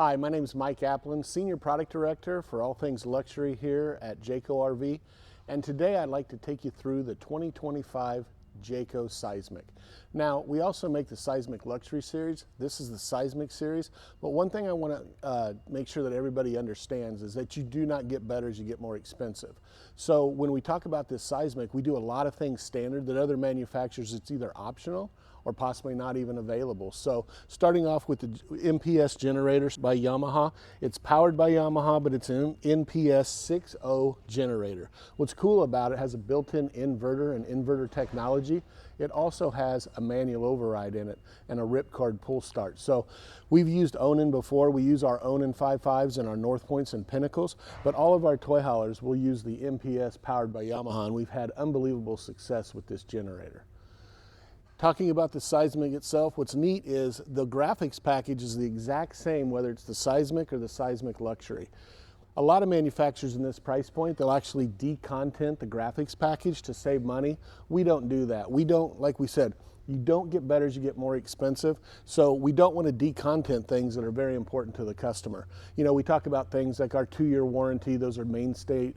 Hi, my name is Mike Applin, Senior Product Director for all things luxury here at Jayco RV. And today I'd like to take you through the 2025 Jayco Seismic. Now, we also make the Seismic Luxury Series. This is the Seismic Series. But one thing I want to make sure that everybody understands is that you do not get better as you get more expensive. So when we talk about this Seismic, we do a lot of things standard that other manufacturers, it's either optional or possibly not even available. So starting off with the NPS generators by Yamaha. It's powered by Yamaha, but it's an NPS 6.0 generator. What's cool about it has a built-in inverter and inverter technology. It also has a manual override in it and a ripcord pull start. So we've used Onan before. We use our Onan 5.5s and our North Points and Pinnacles, but all of our toy haulers will use the NPS powered by Yamaha, and we've had unbelievable success with this generator. Talking about the Seismic itself, what's neat is the graphics package is the exact same whether it's the Seismic or the Seismic Luxury. A lot of manufacturers in this price point, they'll actually decontent the graphics package to save money. We don't do that. We don't, like we said, you don't get better as you get more expensive. So we don't want to decontent things that are very important to the customer. You know, we talk about things like our 2-year warranty. Those are mainstay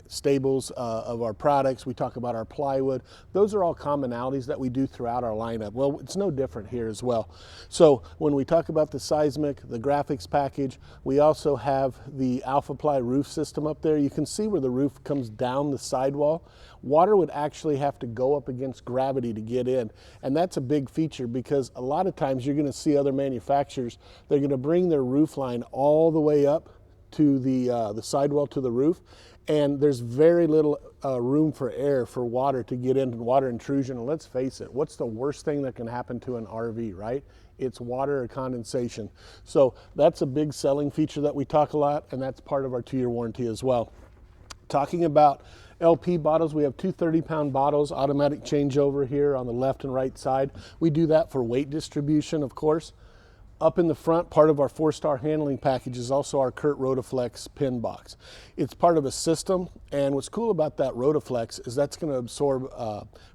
staples of our products. We talk about our plywood. Those are all commonalities that we do throughout our lineup. Well, it's no different here as well. So when we talk about the Seismic, the graphics package, we also have the AlphaPly roof system up there. You can see where the roof comes down the sidewall. Water would actually have to go up against gravity to get in. And that's a big feature because a lot of times you're going to see other manufacturers, they're going to bring their roof line all the way up to the sidewall to the roof. And there's very little room for air for water to get in, water intrusion. And let's face it, what's the worst thing that can happen to an RV, right? It's water or condensation. So that's a big selling feature that we talk a lot, and that's part of our 2-year warranty as well. Talking about LP bottles, we have 2 30-pound bottles, automatic changeover here on the left and right side. We do that for weight distribution, of course. Up in the front, part of our 4-star handling package is also our Curt Rota-Flex pin box. It's part of a system, and what's cool about that Rota-Flex is that's going to absorb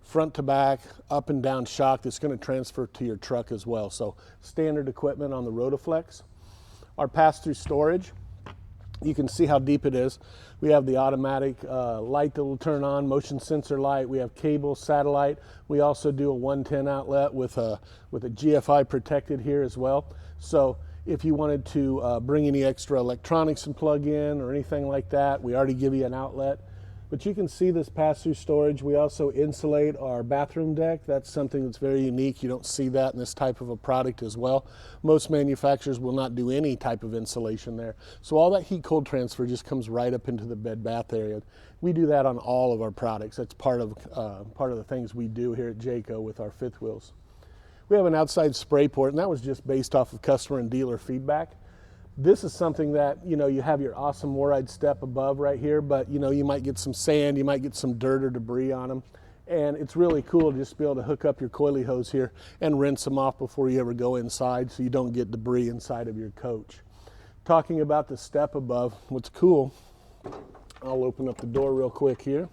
front to back, up and down shock that's going to transfer to your truck as well. So standard equipment on the Rota-Flex. Our pass-through storage, you can see how deep it is. We have the automatic light that will turn on, motion sensor light. We have cable, satellite. We also do a 110 outlet with a GFI protected here as well. So if you wanted to bring any extra electronics and plug in or anything like that, we already give you an outlet. But you can see this pass-through storage. We also insulate our bathroom deck. That's something that's very unique. You don't see that in this type of a product as well. Most manufacturers will not do any type of insulation there. So all that heat cold transfer just comes right up into the bed bath area. We do that on all of our products. That's part of the things we do here at Jayco with our fifth wheels. We have an outside spray port, and that was just based off of customer and dealer feedback. This is something that, you know, you have your awesome MORryde step above right here, but, you know, you might get some sand, you might get some dirt or debris on them. And it's really cool to just be able to hook up your coily hose here and rinse them off before you ever go inside so you don't get debris inside of your coach. Talking about the step above, what's cool, I'll open up the door real quick here.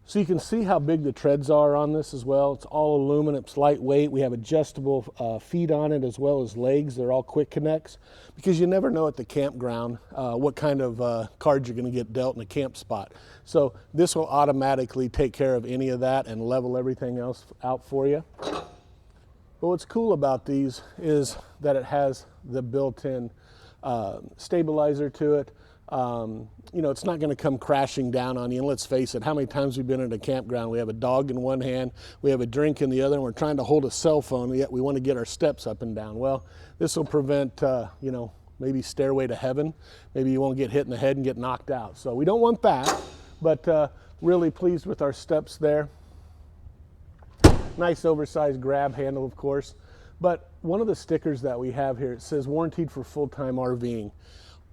So you can see how big the treads are on this as well. It's all aluminum, it's lightweight. We have adjustable feet on it as well as legs. They're all quick connects because you never know at the campground what kind of cards you're going to get dealt in a camp spot. So this will automatically take care of any of that and level everything else out for you. But what's cool about these is that it has the built-in stabilizer to it. You know, it's not going to come crashing down on you. And let's face it, how many times we've been at a campground, we have a dog in one hand, we have a drink in the other, and we're trying to hold a cell phone, yet we want to get our steps up and down. Well, this will prevent, you know, maybe stairway to heaven. Maybe you won't get hit in the head and get knocked out. So we don't want that, but really pleased with our steps there. Nice oversized grab handle, of course. But one of the stickers that we have here, it says warranted for full-time RVing.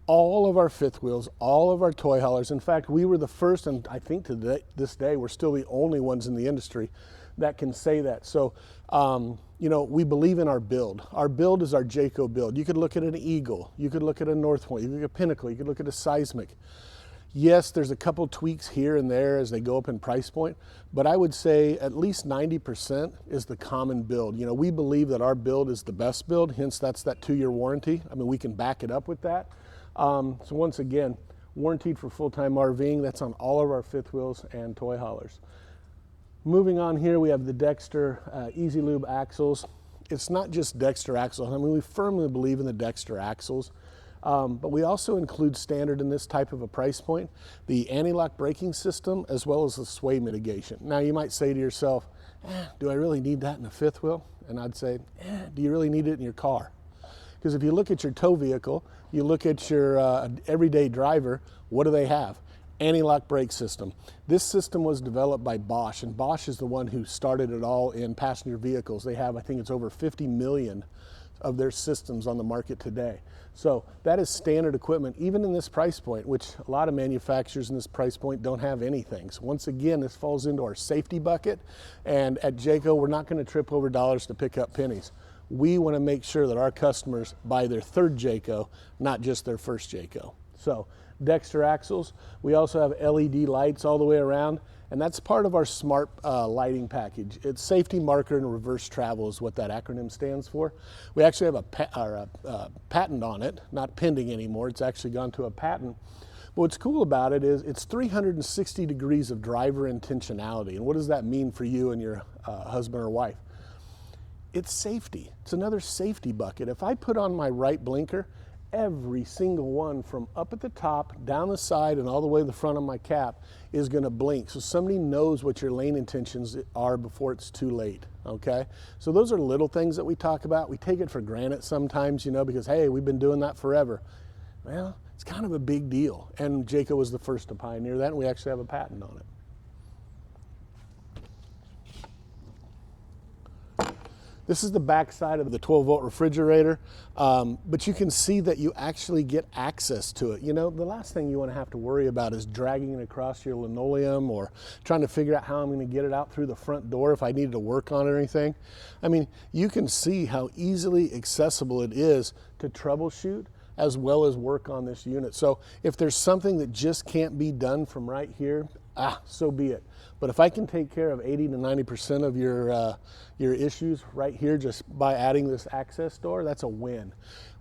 All of our fifth wheels, all of our toy haulers, in fact, we were the first, and I think to this day, we're still the only ones in the industry that can say that. So, you know, we believe in our build. Our build is our Jayco build. You could look at an Eagle, you could look at a North Point, you could look at a Pinnacle, you could look at a Seismic. Yes, there's a couple tweaks here and there as they go up in price point, but I would say at least 90% is the common build. You know, we believe that our build is the best build, hence that's that 2-year warranty. I mean, we can back it up with that. So once again, warranted for full-time RVing. That's on all of our fifth wheels and toy haulers. Moving on here, we have the Dexter Easy Lube axles. It's not just Dexter axles. I mean, we firmly believe in the Dexter axles. But we also include standard in this type of a price point, the anti-lock braking system, as well as the sway mitigation. Now you might say to yourself, do I really need that in a fifth wheel? And I'd say, do you really need it in your car? Because if you look at your tow vehicle, you look at your everyday driver, what do they have? Anti-lock brake system. This system was developed by Bosch, and Bosch is the one who started it all in passenger vehicles. They have, I think it's over 50 million of their systems on the market today. So that is standard equipment, even in this price point, which a lot of manufacturers in this price point don't have anything. So once again, this falls into our safety bucket. And at Jayco, we're not going to trip over dollars to pick up pennies. We want to make sure that our customers buy their third Jayco, not just their first Jayco. So Dexter Axles, we also have LED lights all the way around. And that's part of our smart lighting package. It's safety, marker, and reverse travel is what that acronym stands for. We actually have a patent on it, not pending anymore. It's actually gone to a patent. But what's cool about it is it's 360 degrees of driver intentionality. And what does that mean for you and your husband or wife? It's safety. It's another safety bucket. If I put on my right blinker, every single one from up at the top, down the side, and all the way to the front of my cap is going to blink. So somebody knows what your lane intentions are before it's too late, okay? So those are little things that we talk about. We take it for granted sometimes, you know, because, hey, we've been doing that forever. Well, it's kind of a big deal. And Jayco was the first to pioneer that, and we actually have a patent on it. This is the back side of the 12-volt refrigerator, but you can see that you actually get access to it. You know, the last thing you want to have to worry about is dragging it across your linoleum or trying to figure out how I'm going to get it out through the front door if I needed to work on it or anything. I mean, you can see how easily accessible it is to troubleshoot as well as work on this unit. So if there's something that just can't be done from right here, so be it. But if I can take care of 80 to 90% of your issues right here just by adding this access door, that's a win.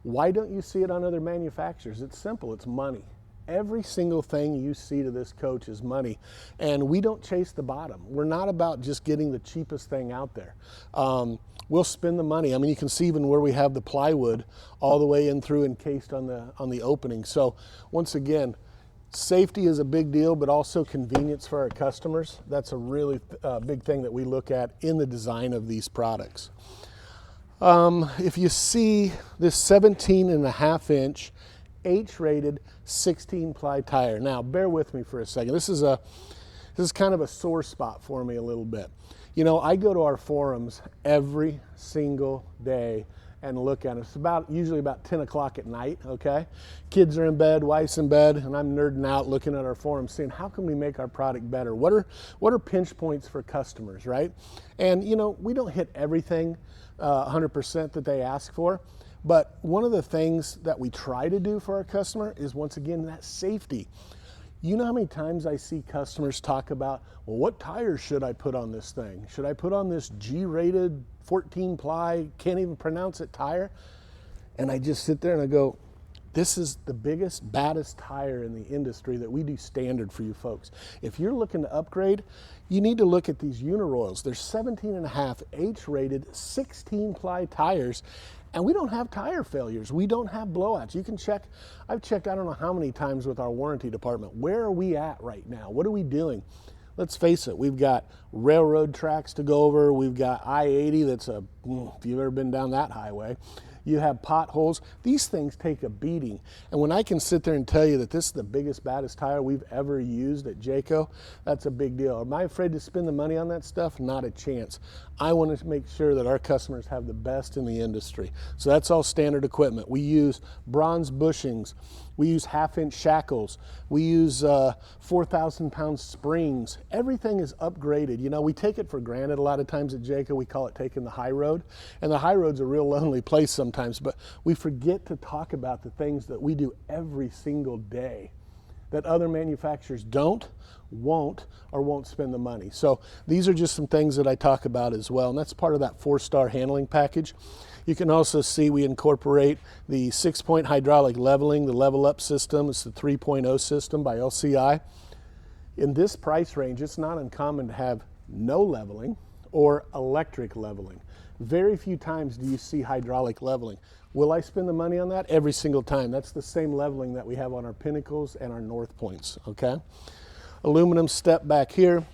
Why don't you see it on other manufacturers? It's simple, it's money. Every single thing you see to this coach is money, and we don't chase the bottom. We're not about just getting the cheapest thing out there. We'll spend the money. I mean, you can see even where we have the plywood all the way in through encased on the opening. So once again, safety is a big deal, but also convenience for our customers. That's a really big thing that we look at in the design of these products. If you see this 17.5-inch H-rated 16-ply tire. Now, bear with me for a second. This is kind of a sore spot for me a little bit. You know, I go to our forums every single day and look at it. It's usually about 10 o'clock at night, okay? Kids are in bed, wife's in bed, and I'm nerding out looking at our forums saying, how can we make our product better? What are pinch points for customers, right? And, you know, we don't hit everything 100% that they ask for, but one of the things that we try to do for our customer is, once again, that safety. You know how many times I see customers talk about, well, what tires should I put on this thing? Should I put on this G-rated 14-ply, can't even pronounce it, tire? And I just sit there and I go, this is the biggest, baddest tire in the industry that we do standard for you folks. If you're looking to upgrade, you need to look at these Uniroyals. They're 17.5 H-rated 16-ply tires. And we don't have tire failures. We don't have blowouts. You can check. I've checked I don't know how many times with our warranty department. Where are we at right now? What are we doing? Let's face it, we've got railroad tracks to go over. We've got I-80 that's if you've ever been down that highway. You have potholes. These things take a beating. And when I can sit there and tell you that this is the biggest, baddest tire we've ever used at Jayco, that's a big deal. Am I afraid to spend the money on that stuff? Not a chance. I want to make sure that our customers have the best in the industry. So that's all standard equipment. We use bronze bushings. We use 1/2-inch shackles. We use 4,000-pound springs. Everything is upgraded. You know, we take it for granted a lot of times at Jayco. We call it taking the high road. And the high road's a real lonely place sometimes, but we forget to talk about the things that we do every single day that other manufacturers don't, won't, or won't spend the money. So these are just some things that I talk about as well, and that's part of that 4-star handling package. You can also see we incorporate the 6-point hydraulic leveling, the level up system. It's the 3.0 system by LCI. In this price range, it's not uncommon to have no leveling or electric leveling. Very few times do you see hydraulic leveling. Will I spend the money on that? Every single time. That's the same leveling that we have on our Pinnacles and our North Points, okay? Aluminum step back here.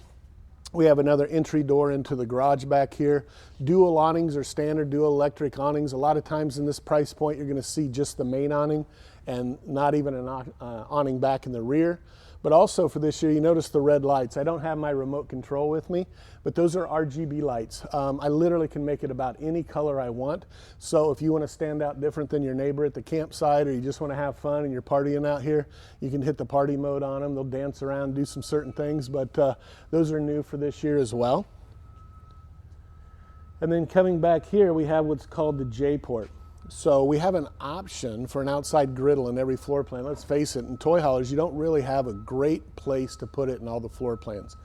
We have another entry door into the garage back here. Dual awnings are standard, dual electric awnings. A lot of times in this price point, you're gonna see just the main awning and not even an awning back in the rear. But also for this year, you notice the red lights. I don't have my remote control with me, but those are RGB lights. I literally can make it about any color I want. So if you want to stand out different than your neighbor at the campsite, or you just want to have fun and you're partying out here, you can hit the party mode on them. They'll dance around, do some certain things, but those are new for this year as well. And then coming back here, we have what's called the J-port. So we have an option for an outside griddle in every floor plan. Let's face it, in toy haulers, you don't really have a great place to put it in all the floor plans.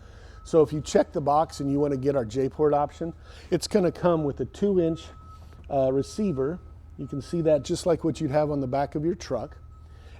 So if you check the box and you want to get our J-port option, it's going to come with a 2-inch receiver. You can see that just like what you'd have on the back of your truck.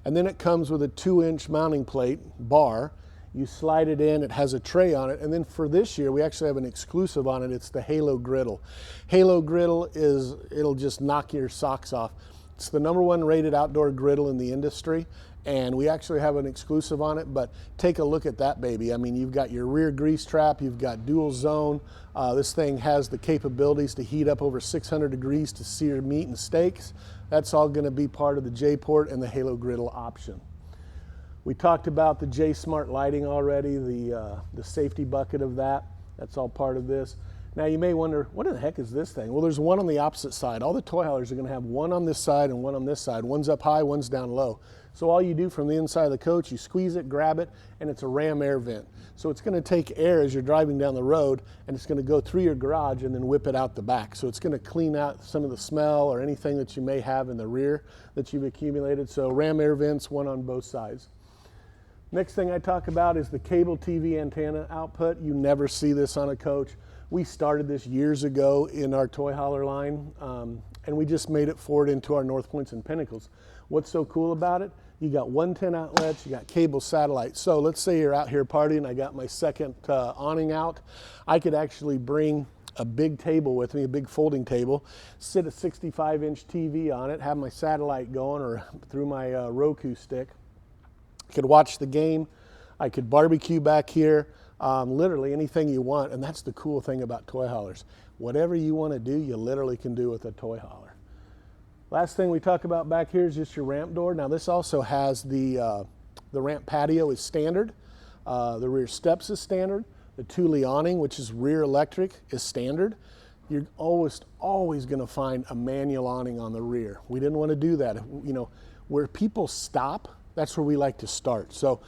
And then it comes with a 2-inch mounting plate bar. You slide it in, it has a tray on it, and then for this year, we actually have an exclusive on it. It's the Halo Griddle. Halo Griddle it'll just knock your socks off. It's the #1 rated outdoor griddle in the industry, and we actually have an exclusive on it, but take a look at that baby. I mean, you've got your rear grease trap, you've got dual zone. This thing has the capabilities to heat up over 600 degrees to sear meat and steaks. That's all gonna be part of the J-port and the Halo Griddle option. We talked about the J-Smart lighting already, the safety bucket of that. That's all part of this. Now you may wonder, what in the heck is this thing? Well, there's one on the opposite side. All the toy haulers are gonna have one on this side and one on this side. One's up high, one's down low. So all you do from the inside of the coach, you squeeze it, grab it, and it's a ram air vent. So it's gonna take air as you're driving down the road, and it's gonna go through your garage and then whip it out the back. So it's gonna clean out some of the smell or anything that you may have in the rear that you've accumulated. So ram air vents, one on both sides. Next thing I talk about is the cable TV antenna output. You never see this on a coach. We started this years ago in our toy hauler line, and we just made it forward into our North Points and Pinnacles. What's so cool about it? You got 110 outlets, you got cable satellite. So let's say you're out here partying, I got my second awning out. I could actually bring a big table with me, a big folding table, sit a 65-inch TV on it, have my satellite going or through my Roku stick. I could watch the game, I could barbecue back here, literally anything you want, and that's the cool thing about toy haulers. Whatever you want to do, you literally can do with a toy hauler. Last thing we talk about back here is just your ramp door. Now this also has the ramp patio is standard, the rear steps is standard, the Thule awning, which is rear electric, is standard. You're always going to find a manual awning on the rear. We didn't want to do that. You know, where people stop, that's where we like to start. So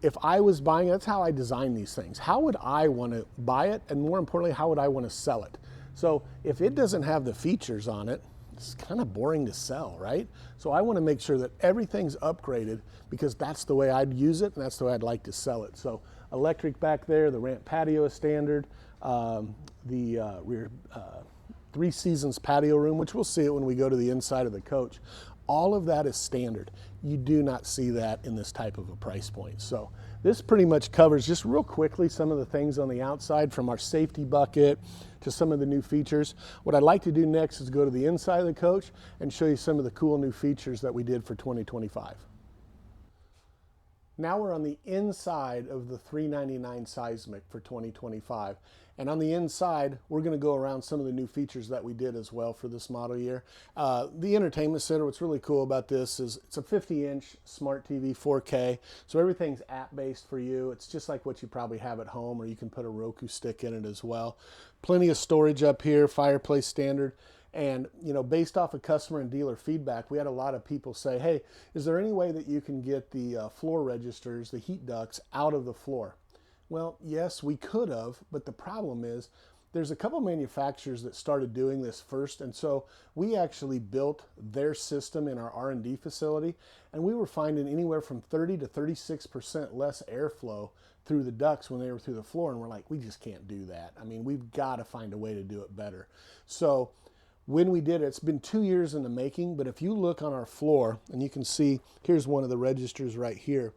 if I was buying it, that's how I design these things. How would I want to buy it? And more importantly, how would I want to sell it? So if it doesn't have the features on it, it's kind of boring to sell, right? So I want to make sure that everything's upgraded because that's the way I'd use it and that's the way I'd like to sell it. So electric back there, the ramp patio is standard, the rear 3 Seasons patio room, which we'll see it when we go to the inside of the coach. All of that is standard. You do not see that in this type of a price point. So this pretty much covers, just real quickly, some of the things on the outside, from our safety bucket to some of the new features. What I'd like to do next is go to the inside of the coach and show you some of the cool new features that we did for 2025. Now we're on the inside of the 399 Seismic for 2025. And on the inside, we're going to go around some of the new features that we did as well for this model year. The entertainment center, what's really cool about this is it's a 50-inch smart TV, 4K. So everything's app-based for you. It's just like what you probably have at home, or you can put a Roku stick in it as well. Plenty of storage up here, fireplace standard. And, you know, based off of customer and dealer feedback, we had a lot of people say, hey, is there any way that you can get the floor registers, the heat ducts, out of the floor? Well, yes, we could have, but the problem is there's a couple manufacturers that started doing this first, and so we actually built their system in our R&D facility, and we were finding anywhere from 30 to 36% less airflow through the ducts when they were through the floor, and we're like, we just can't do that. I mean, we've got to find a way to do it better. So when we did it, it's been 2 years in the making, but if you look on our floor, and you can see, here's one of the registers right here.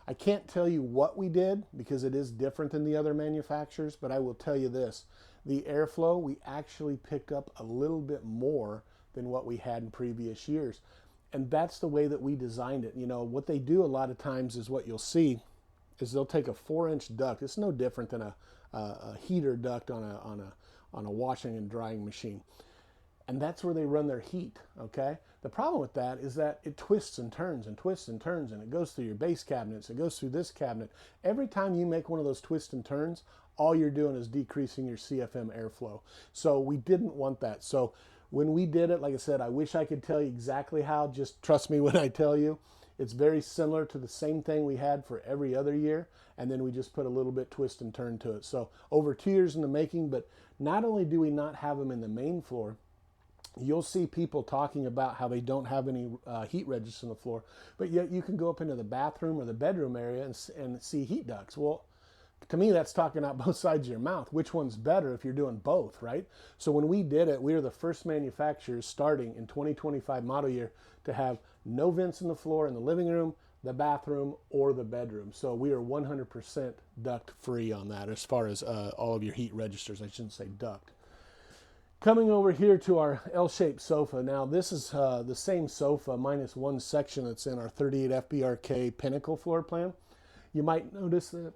I can't tell you what we did because it is different than the other manufacturers, but I will tell you this. The airflow, we actually picked up a little bit more than what we had in previous years. And that's the way that we designed it. You know, what they do a lot of times is what you'll see is they'll take a 4-inch duct. It's no different than a heater duct on a washing and drying machine. And that's where they run their heat, okay? The problem with that is that it twists and turns and twists and turns, and it goes through your base cabinets, it goes through this cabinet. Every time you make one of those twists and turns, all you're doing is decreasing your CFM airflow. So we didn't want that. So when we did it, like I said, I wish I could tell you exactly how. Just trust me when I tell you. It's very similar to the same thing we had for every other year, and then we just put a little bit twist and turn to it. So over 2 years in the making, but not only do we not have them in the main floor, you'll see people talking about how they don't have any heat registers on the floor, but yet you can go up into the bathroom or the bedroom area and see heat ducts. Well, to me, that's talking out both sides of your mouth. Which one's better if you're doing both, right? So when we did it, we were the first manufacturers starting in 2025 model year to have no vents in the floor in the living room, the bathroom, or the bedroom. So we are 100% duct free on that as far as all of your heat registers. I shouldn't say duct. Coming over here to our L-shaped sofa. Now this is the same sofa minus one section that's in our 38 FBRK Pinnacle floor plan. You might notice that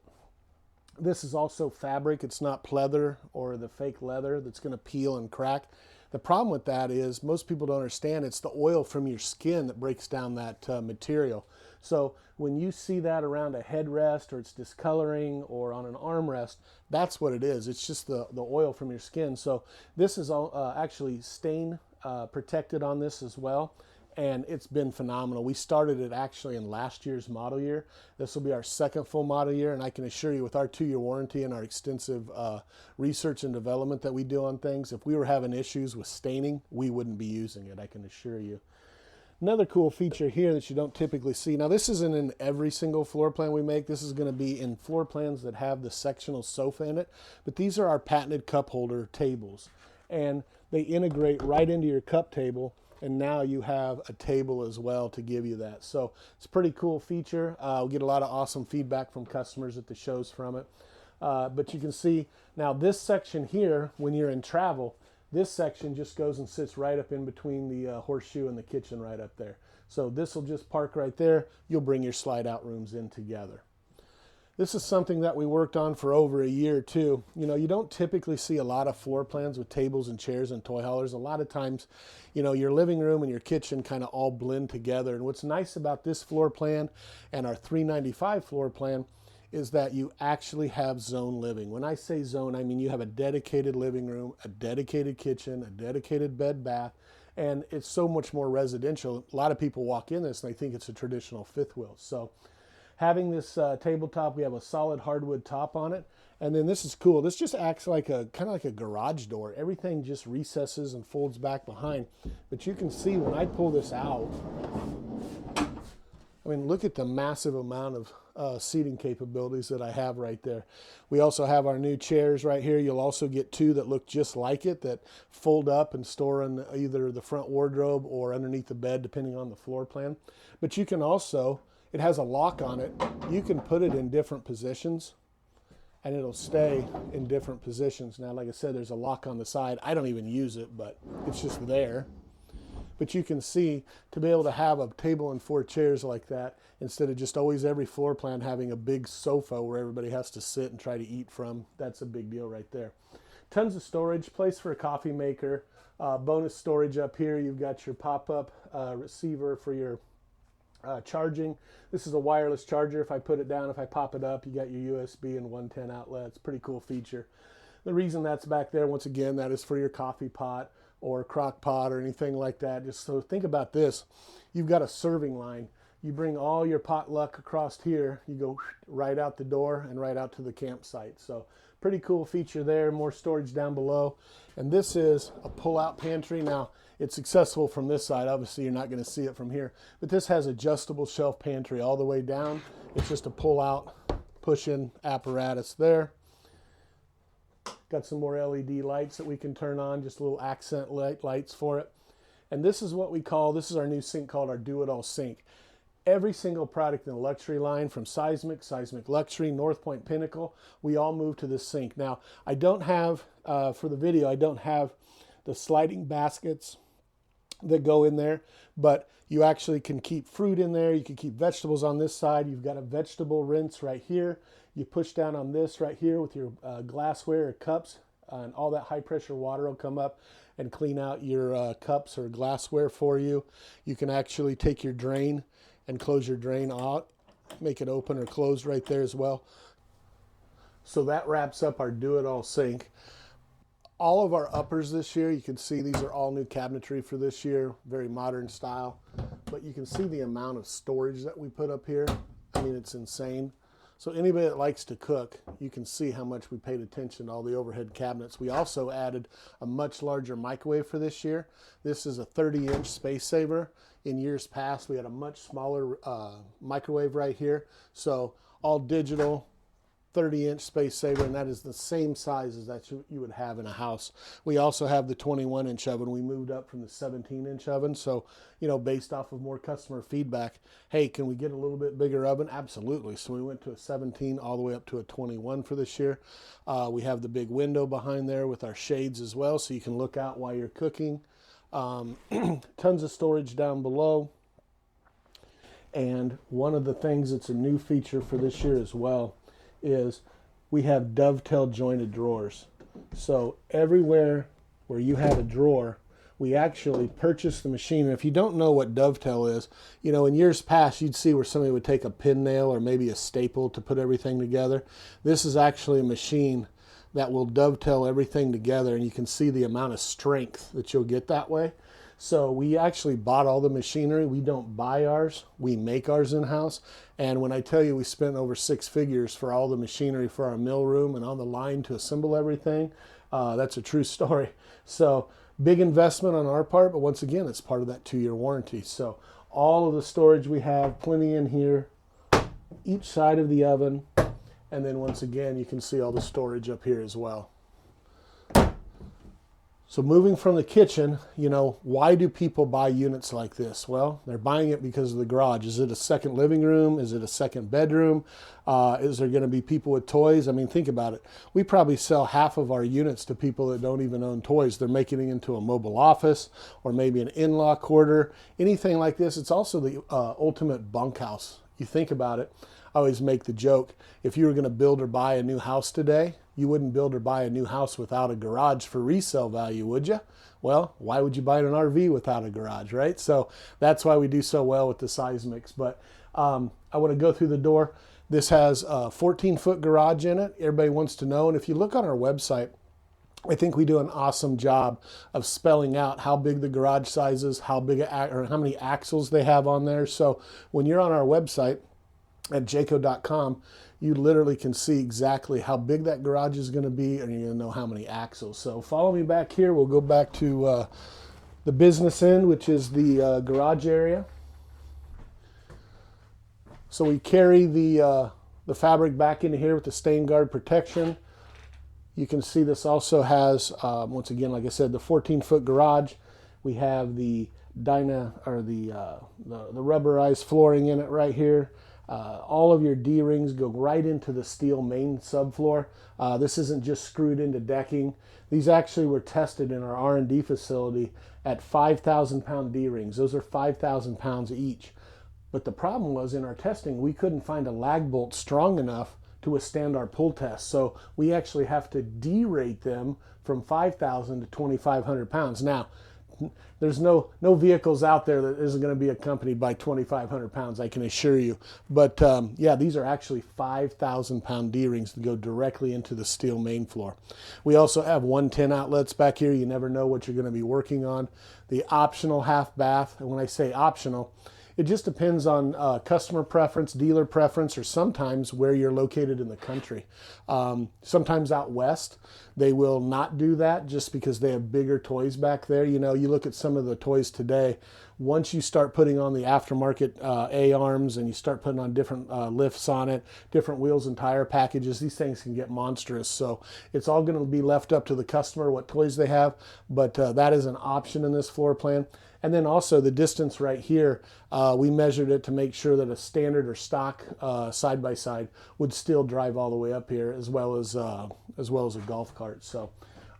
this is also fabric. It's not pleather or the fake leather that's going to peel and crack. The problem with that is most people don't understand it's the oil from your skin that breaks down that material. So when you see that around a headrest or it's discoloring or on an armrest, that's what it is. It's just the oil from your skin. So this is all, actually stain protected on this as well. And it's been phenomenal. We started it actually in last year's model year. This will be our second full model year, and I can assure you with our 2-year warranty and our extensive research and development that we do on things, if we were having issues with staining, we wouldn't be using it, I can assure you. Another cool feature here that you don't typically see. Now this isn't in every single floor plan we make. This is going to be in floor plans that have the sectional sofa in it. But these are our patented cup holder tables. And they integrate right into your cup table. And now you have a table as well to give you that. So it's a pretty cool feature. We get a lot of awesome feedback from customers at the shows from it. But you can see now this section here, when you're in travel, this section just goes and sits right up in between the horseshoe and the kitchen right up there. So this will just park right there. You'll bring your slide out rooms in together. This is something that we worked on for over a year too. You know, you don't typically see a lot of floor plans with tables and chairs and toy haulers. A lot of times, you know, your living room and your kitchen kind of all blend together. And what's nice about this floor plan and our 395 floor plan is that you actually have zone living. When I say zone, I mean you have a dedicated living room, a dedicated kitchen, a dedicated bed bath, and it's so much more residential. A lot of people walk in this and they think it's a traditional fifth wheel. So having this tabletop, we have a solid hardwood top on it. And then this is cool. This just acts like a kind of like a garage door. Everything just recesses and folds back behind. But you can see when I pull this out, I mean, look at the massive amount of seating capabilities that I have right there. We also have our new chairs right here. You'll also get two that look just like it that fold up and store in either the front wardrobe or underneath the bed, depending on the floor plan. But you can also, it has a lock on it. You can put it in different positions and it'll stay in different positions. Now, like I said, there's a lock on the side. I don't even use it, but it's just there. But you can see, to be able to have a table and 4 chairs like that, instead of just always every floor plan having a big sofa where everybody has to sit and try to eat from, that's a big deal right there. Tons of storage, place for a coffee maker, bonus storage up here. You've got your pop-up receiver for your charging. This is a wireless charger. If I put it down, if I pop it up, you got your USB and 110 outlets. Pretty cool feature. The reason that's back there, once again, that is for your coffee pot or crock pot or anything like that. Just so think about this. You've got a serving line. you bring all your potluck across here, you go right out the door and right out to the campsite. So pretty cool feature there, more storage down below. And this is a pull-out pantry. Now, it's accessible from this side. Obviously, you're not going to see it from here. But this has adjustable shelf pantry all the way down. It's just a pull-out, push-in apparatus there. Got some more LED lights that we can turn on, just little accent lights for it. And this is what we call, this is our new sink called our Do-It-All sink. Every single product in the luxury line, from Seismic, Seismic Luxury, North Point Pinnacle, we all moved to this sink. Now, I don't have, for the video, I don't have the sliding baskets that go in there, but you actually can keep fruit in there. You can keep vegetables on this side. You've got a vegetable rinse right here. You push down on this right here with your glassware or cups, and all that high pressure water will come up and clean out your cups or glassware for you. You can actually take your drain and close your drain out, make it open or closed right there as well. So that wraps up our Do-It-All sink. All of our uppers this year, you can see these are all new cabinetry for this year, very modern style. But you can see the amount of storage that we put up here. I mean, it's insane. So anybody that likes to cook, you can see how much we paid attention to all the overhead cabinets. We also added a much larger microwave for this year. This is a 30-inch space saver. In years past, we had a much smaller microwave right here. So all digital, 30-inch space saver, and that is the same size as that you would have in a house. We also have the 21-inch oven. We moved up from the 17-inch oven. So, you know, based off of more customer feedback, hey, can we get a little bit bigger oven? Absolutely. So we went to a 17 all the way up to a 21 for this year. We have the big window behind there with our shades as well, so you can look out while you're cooking. Tons of storage down below. And one of the things that's a new feature for this year as well is we have dovetail jointed drawers. So everywhere where you have a drawer, we actually purchased the machine. And if you don't know what dovetail is, you know, in years past, you'd see where somebody would take a pin nail or maybe a staple to put everything together. This is actually a machine that will dovetail everything together, and you can see the amount of strength that you'll get that way. So we actually bought all the machinery. We don't buy ours, we make ours in-house. And when I tell you we spent over 6 figures for all the machinery for our mill room and on the line to assemble everything, that's a true story. So big investment on our part, but once again, it's part of that 2-year warranty. So all of the storage we have, plenty in here, each side of the oven. And then once again, you can see all the storage up here as well. So moving from the kitchen, you know, why do people buy units like this? Well, they're buying it because of the garage. Is it a second living room? Is it a second bedroom? Is there going to be people with toys? I mean, think about it. We probably sell half of our units to people that don't even own toys. They're making it into a mobile office or maybe an in-law quarter, anything like this. It's also the ultimate bunkhouse. You think about it. I always make the joke, if you were going to build or buy a new house today, you wouldn't build or buy a new house without a garage for resale value, would you? Well, why would you buy an RV without a garage, right? So that's why we do so well with the Seismics. But I want to go through the door. This has a 14-foot garage in it. Everybody wants to know. And if you look on our website, I think we do an awesome job of spelling out how big the garage size is, how big or how many axles they have on there. So when you're on our website at Jayco.com, you literally can see exactly how big that garage is going to be, and you're going to know how many axles. So follow me back here. We'll go back to the business end, which is the garage area. So we carry the fabric back into here with the stain guard protection. You can see this also has, once again, like I said, the 14-foot garage. We have the rubberized flooring in it right here. All of your D-rings go right into the steel main subfloor. This isn't just screwed into decking. These actually were tested in our R&D facility at 5,000-pound D-rings. Those are 5,000 pounds each. But the problem was in our testing, we couldn't find a lag bolt strong enough to withstand our pull test. So we actually have to derate them from 5,000 to 2,500 pounds. Now, there's no vehicles out there that isn't going to be accompanied by 2,500 pounds, I can assure you. But yeah, these are actually 5,000-pound D-rings that go directly into the steel main floor. We also have 110 outlets back here. You never know what you're going to be working on. The optional half bath, and when I say optional, It just depends on customer preference, dealer preference, or sometimes where you're located in the country. Sometimes out west, they will not do that just because they have bigger toys back there. You know, you look at some of the toys today, once you start putting on the aftermarket A-arms and you start putting on different lifts on it, different wheels and tire packages, these things can get monstrous. So it's all going to be left up to the customer what toys they have, but that is an option in this floor plan. And then also the distance right here, we measured it to make sure that a standard or stock side-by-side would still drive all the way up here, as well as a golf cart. So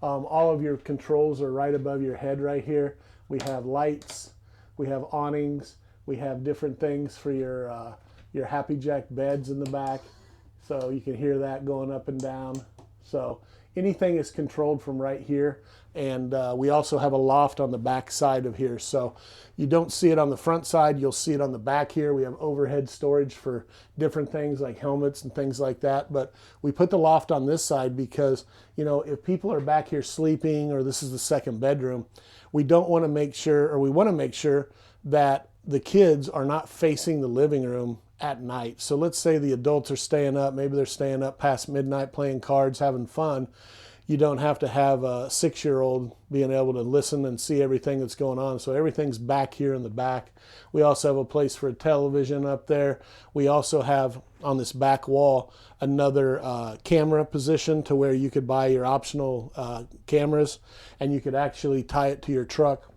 all of your controls are right above your head right here. We have lights, we have awnings, we have different things for your Happy Jack beds in the back, so you can hear that going up and down. So anything is controlled from right here. And we also have a loft on the back side of here. So you don't see it on the front side, you'll see it on the back here. We have overhead storage for different things like helmets and things like that. But we put the loft on this side because, you know, if people are back here sleeping or this is the second bedroom, we want to make sure that the kids are not facing the living room at night. So let's say the adults are staying up, maybe they're staying up past midnight playing cards, having fun. You don't have to have a 6-year-old being able to listen and see everything that's going on. So everything's back here in the back. We also have a place for a television up there. We also have on this back wall another camera position to where you could buy your optional cameras, and you could actually tie it to your truck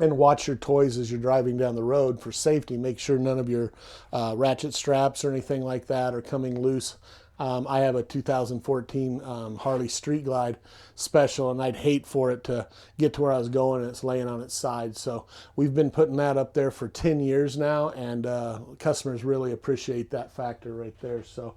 and watch your toys as you're driving down the road for safety. Make sure none of your ratchet straps or anything like that are coming loose. I have a 2014 Harley Street Glide special, and I'd hate for it to get to where I was going and it's laying on its side. So we've been putting that up there for 10 years now, and customers really appreciate that factor right there. So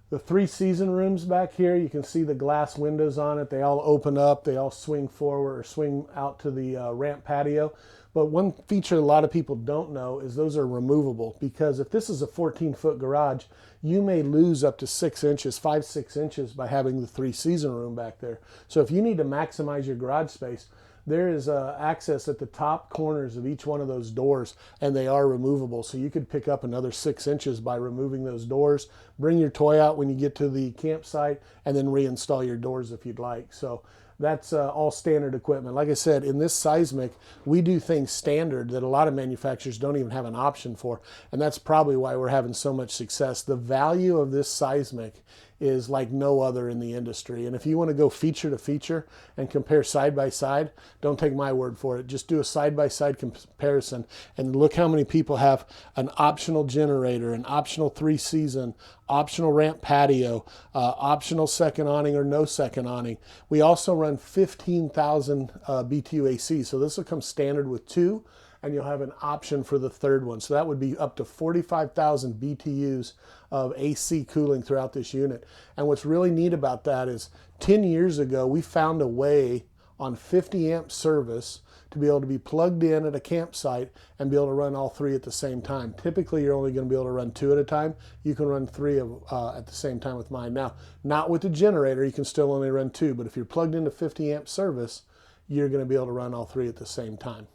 the 3 season rooms back here, you can see the glass windows on it. They all open up, they all swing forward or swing out to the ramp patio. But one feature a lot of people don't know is those are removable, because if this is a 14-foot garage, you may lose up to 6 inches, 5-6 inches by having the 3 season room back there. So if you need to maximize your garage space, there is access at the top corners of each one of those doors, and they are removable. So you could pick up another 6 inches by removing those doors, bring your toy out when you get to the campsite, and then reinstall your doors if you'd like. So that's all standard equipment. Like I said, in this Seismic, we do things standard that a lot of manufacturers don't even have an option for, and that's probably why we're having so much success. The value of this Seismic is like no other in the industry. And if you want to go feature to feature and compare side by side, don't take my word for it. Just do a side by side comparison and look how many people have an optional generator, an optional 3 season, optional ramp patio, optional second awning or no second awning. We also run 15,000 BTU AC. So this will come standard with 2, and you'll have an option for the 3rd one. So that would be up to 45,000 BTUs of AC cooling throughout this unit. And what's really neat about that is 10 years ago, we found a way on 50 amp service to be able to be plugged in at a campsite and be able to run all 3 at the same time. Typically, you're only going to be able to run 2 at a time. You can run 3 at the same time with mine. Now, not with the generator, you can still only run 2, but if you're plugged into 50 amp service, you're going to be able to run all 3 at the same time.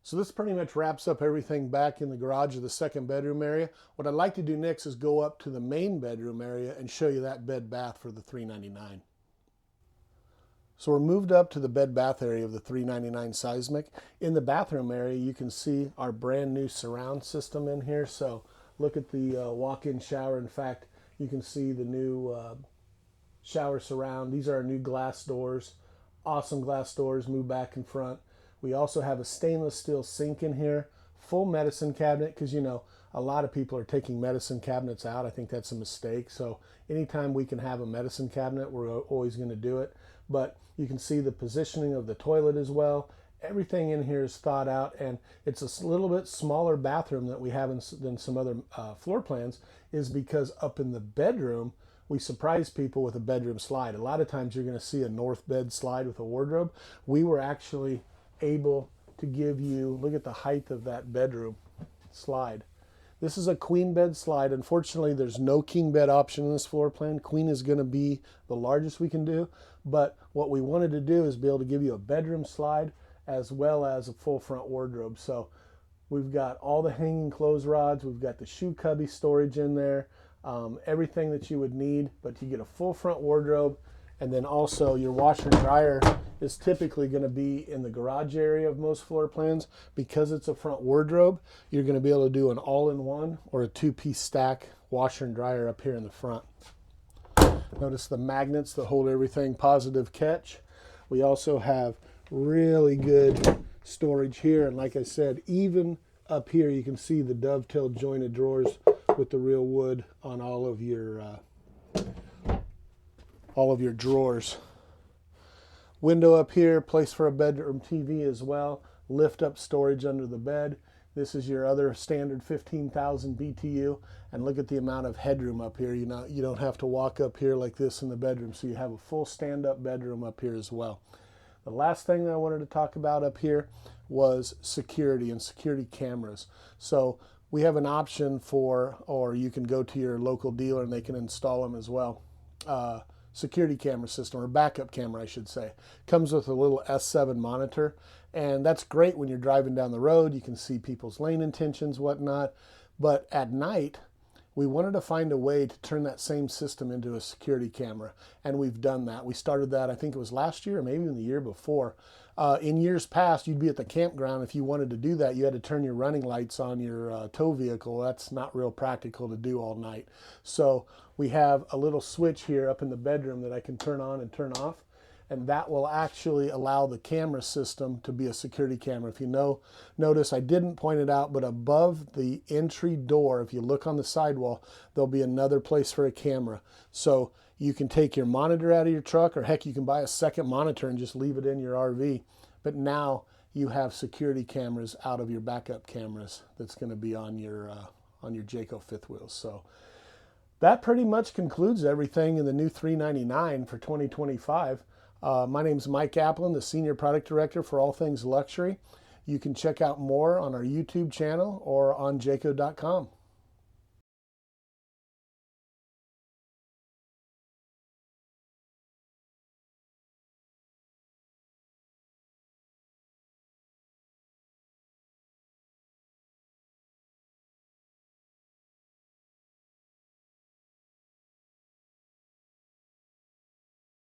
So this pretty much wraps up everything back in the garage of the 2nd bedroom area. What I'd like to do next is go up to the main bedroom area and show you that bed bath for the $399. So we're moved up to the bed bath area of the $399 Seismic. In the bathroom area, you can see our brand new surround system in here. So look at the walk-in shower. In fact, you can see the new shower surround. These are our new glass doors. Awesome glass doors, move back and front. We also have a stainless steel sink in here, full medicine cabinet, because you know a lot of people are taking medicine cabinets out. I think that's a mistake. So anytime we can have a medicine cabinet, we're always going to do it. But you can see the positioning of the toilet as well. Everything in here is thought out, and it's a little bit smaller bathroom that we have than some other floor plans, is because up in the bedroom, we surprise people with a bedroom slide. A lot of times you're going to see a north bed slide with a wardrobe. We were actually able to give you, look at the height of that bedroom slide. This is a queen bed slide. Unfortunately, there's no king bed option in this floor plan. Queen is going to be the largest we can do, but what we wanted to do is be able to give you a bedroom slide as well as a full front wardrobe. So We've got all the hanging clothes rods. We've got the shoe cubby storage in there. Everything that you would need, but you get a full front wardrobe. And then also your washer and dryer is typically going to be in the garage area of most floor plans. Because it's a front wardrobe, you're going to be able to do an all-in-one or a two-piece stack washer and dryer up here in the front. Notice the magnets that hold everything, positive catch. We also have really good storage here, and like I said, even up here you can see the dovetail jointed drawers with the real wood on all of your drawers. Window up here, place for a bedroom TV as well. Lift up storage under the bed. This is your other standard 15,000 BTU, and look at the amount of headroom up here. You don't have to walk up here like this in the bedroom, so you have a full stand-up bedroom up here as well. The last thing that I wanted to talk about up here was security and security cameras. So we have an option for, or you can go to your local dealer and they can install them as well. Security camera system, or backup camera I should say. Comes with a little S7 monitor, and that's great when you're driving down the road. You can see people's lane intentions, whatnot. But at night, we wanted to find a way to turn that same system into a security camera, and we've done that. We started that, I think it was last year or maybe even the year before. In years past, you'd be at the campground. If you wanted to do that, you had to turn your running lights on your tow vehicle. That's not real practical to do all night. So we have a little switch here up in the bedroom that I can turn on and turn off, and that will actually allow the camera system to be a security camera. If you notice, I didn't point it out, but above the entry door, if you look on the sidewall, there'll be another place for a camera. So you can take your monitor out of your truck, or heck, you can buy a second monitor and just leave it in your RV. But now you have security cameras out of your backup cameras that's going to be on your Jayco fifth wheels. So that pretty much concludes everything in the new $399 for 2025. My name is Mike Applin, the Senior Product Director for all things luxury. You can check out more on our YouTube channel or on jayco.com.